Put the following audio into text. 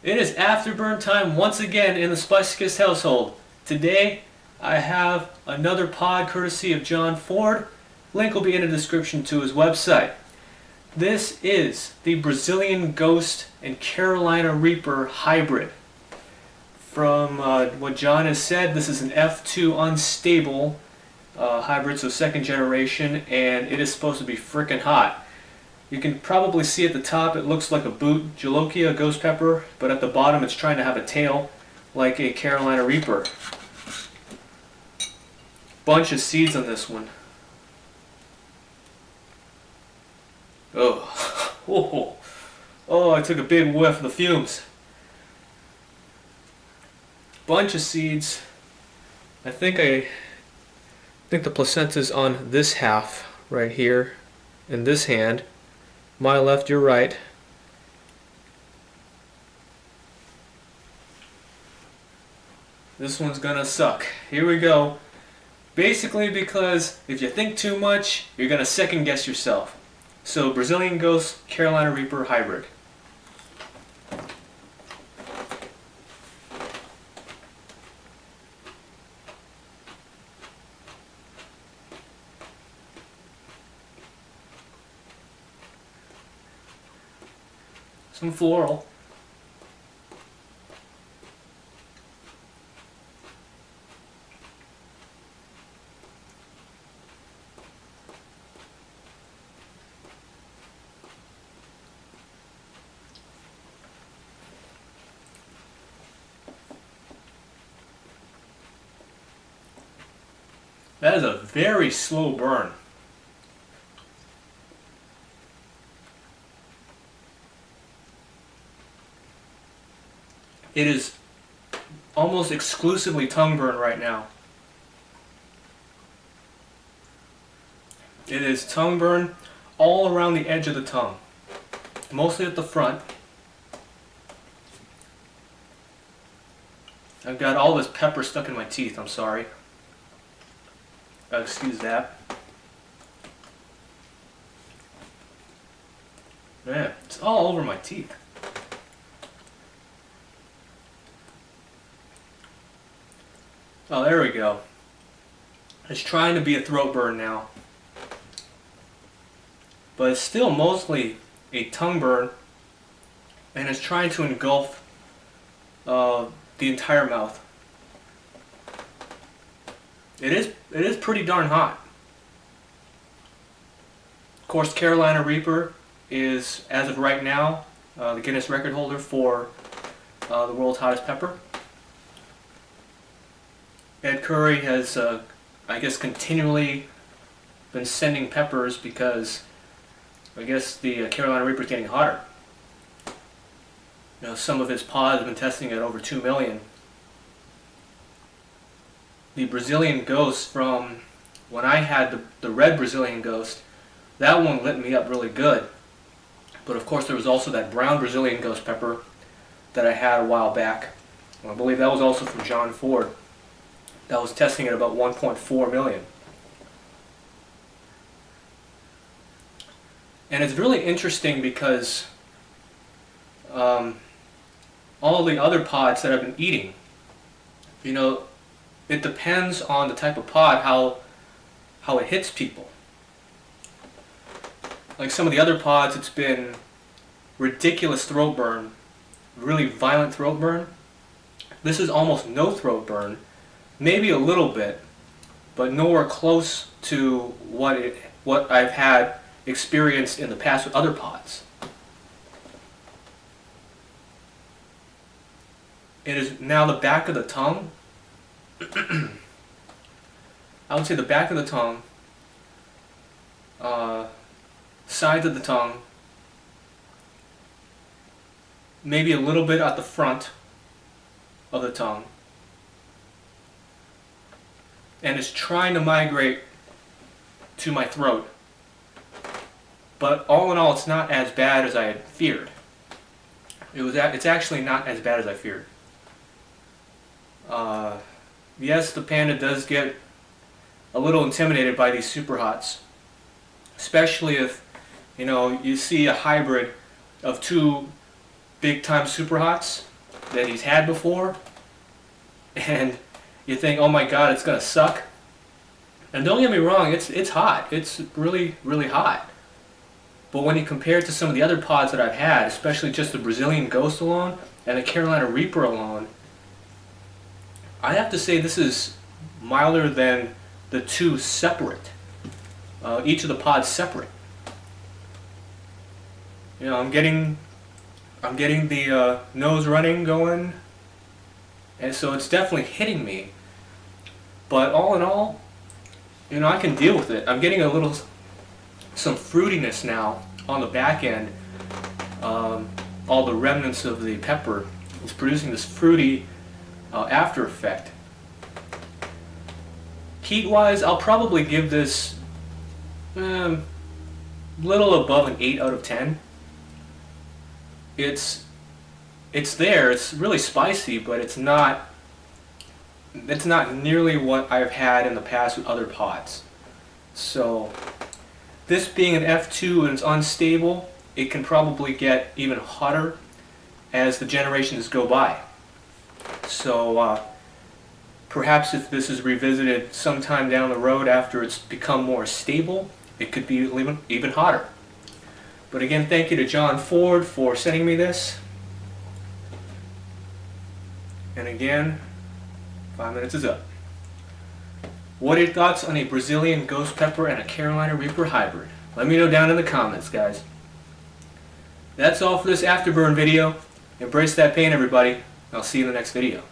It is Afterburn time once again in the Spicekist household. Today, I have another pod courtesy of John Ford. Link will be in the description to his website. This is the Brazilian Ghost and Carolina Reaper hybrid. From what John has said, this is an F2 unstable hybrid, so second generation, and it is supposed to be frickin' hot. You can probably see at the top it looks like a boot Jolokia ghost pepper, but at the bottom it's trying to have a tail like a Carolina Reaper. Bunch of seeds on this one. Oh, oh, I took a big whiff of the fumes. Bunch of seeds. I think the placenta's on this half right here in this hand. My left, your right. This one's gonna suck. Here we go. Basically because if you think too much, you're gonna second guess yourself. So Brazilian Ghost, Carolina Reaper hybrid. Some floral. That is a very slow burn. It is almost exclusively tongue burn right now. It is tongue burn all around the edge of the tongue, mostly at the front. I've got all this pepper stuck in my teeth, I'm sorry. Excuse that. Man, it's all over my teeth. Oh, there we go. It's trying to be a throat burn now. But it's still mostly a tongue burn, and it's trying to engulf the entire mouth. It is pretty darn hot. Of course, Carolina Reaper is, as of right now, the Guinness record holder for the world's hottest pepper. Ed Curry has, I guess, continually been sending peppers because I guess the Carolina Reaper is getting hotter. You know, some of his pods have been testing at over 2 million. The Brazilian Ghost, from when I had the red Brazilian Ghost, that one lit me up really good. But of course there was also that brown Brazilian Ghost pepper that I had a while back. I believe that was also from John Ford. That was testing at about 1.4 million. And it's really interesting because all the other pods that I've been eating, you know, it depends on the type of pod, how it hits people. Like some of the other pods, it's been ridiculous throat burn, really violent throat burn. This is almost no throat burn. Maybe a little bit, but nowhere close to what I've had experienced in the past with other pods. It is now the back of the tongue. I would say the back of the tongue, sides of the tongue, maybe a little bit at the front of the tongue. And it's trying to migrate to my throat. But all in all, it's not as bad as I had feared. It's actually not as bad as I feared. Yes, the panda does get a little intimidated by these super hots, especially if, you know, you see a hybrid of two big time super hots that he's had before, and you think, oh my god, it's gonna suck. And don't get me wrong, it's hot. It's really, really hot. But when you compare it to some of the other pods that I've had, especially just the Brazilian Ghost alone and the Carolina Reaper alone, I have to say this is milder than the two separate. Each of the pods separate. You know, I'm getting the nose running going, and so it's definitely hitting me. But all in all, you know, I can deal with it. I'm getting some fruitiness now on the back end. All the remnants of the pepper is producing this fruity after effect. Heat-wise, I'll probably give this little above an 8 out of 10. It's there. It's really spicy, but it's not nearly what I've had in the past with other pods. So this being an F2 and it's unstable, it can probably get even hotter as the generations go by. So perhaps if this is revisited sometime down the road after it's become more stable, it could be even hotter. But again, thank you to John Ford for sending me this. And again, 5 minutes is up. What are your thoughts on a Brazilian Ghost Pepper and a Carolina Reaper hybrid? Let me know down in the comments, guys. That's all for this Afterburn video. Embrace that pain, everybody. I'll see you in the next video.